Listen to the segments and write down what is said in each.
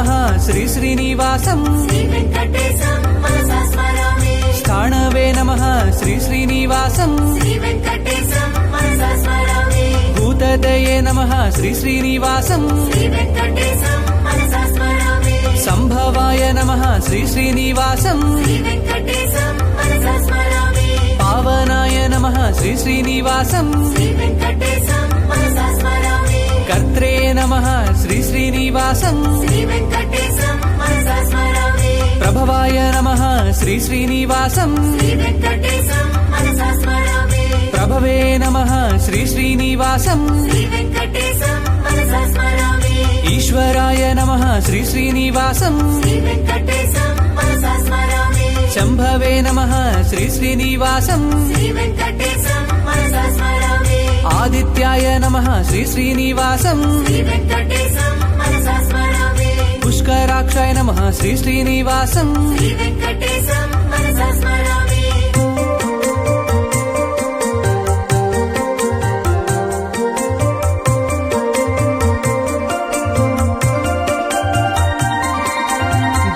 नमः श्री श्रीनिवासं श्रीवेङ्कटेशं मनसा स्मरामि स्थाणवे नमः श्री श्रीनिवासं श्रीवेङ्कटेशं मनसा स्मरामि भूतदये नमः श्री श्रीनिवासं श्रीवेङ्कटेशं मनसा स्मरामि संभवाय नमः श्री श्रीनिवासं श्रीवेङ्कटेशं मनसा स्मरामि पावनाय नमः श्री श्रीनिवासं श्रीवेङ्कटेशं मनसा स्मरामि कर्त्रे नमः श्री श्रीनिवासं श्रीवेङ्कटेशं मनसा स्मरामि प्रभवाय नमः श्री श्रीनिवासं श्रीवेङ्कटेशं मनसा स्मरामि प्रभवे नमः श्री श्रीनिवासं श्रीवेङ्कटेशं मनसा स्मरामि ईश्वराय नमः श्री श्रीनिवासं श्रीवेङ्कटेशं मनसा स्मरामि शम्भवे नमः श्री श्रीनिवासं श्रीवेङ्कटेशं मनसा स्मरामि आदित्याय नमः श्री श्रीनिवासं श्रीवेङ्कटेशं मनसा स्मरामि पुष्कराक्षाय नमः श्री श्रीनिवासं श्रीवेङ्कटेशं मनसा स्मरामि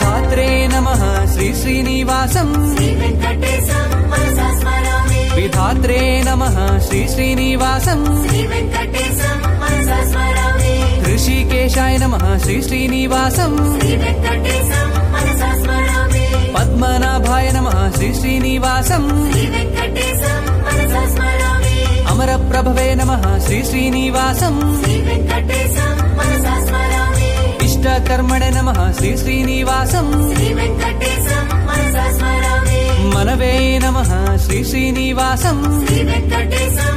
धात्रे नमः श्री श्रीनिवासं श्रीवेङ्कटेशं मनसा स्मरामि विधात्रे नमः श्री श्रीनिवासं श्रीवेङ्कटेशं मनसा स्मरामि ऋषिकेशाय नमः श्री श्रीनिवासं श्रीवेङ्कटेशं मनसा स्मरामि पद्मनाभाय नमः श्री श्रीनिवासं श्रीवेङ्कटेशं मनसा स्मरामि अमरप्रभवे नमः श्री श्रीनिवासं श्रीवेङ्कटेशं मनसा स्मरामि इष्टकर्मणे नमः श्री श्रीनिवासं श्रीवेङ्कटेशं मनसा स्मरामि मनवे नमः श्री श्रीनिवासं श्रीवेङ्कटेशं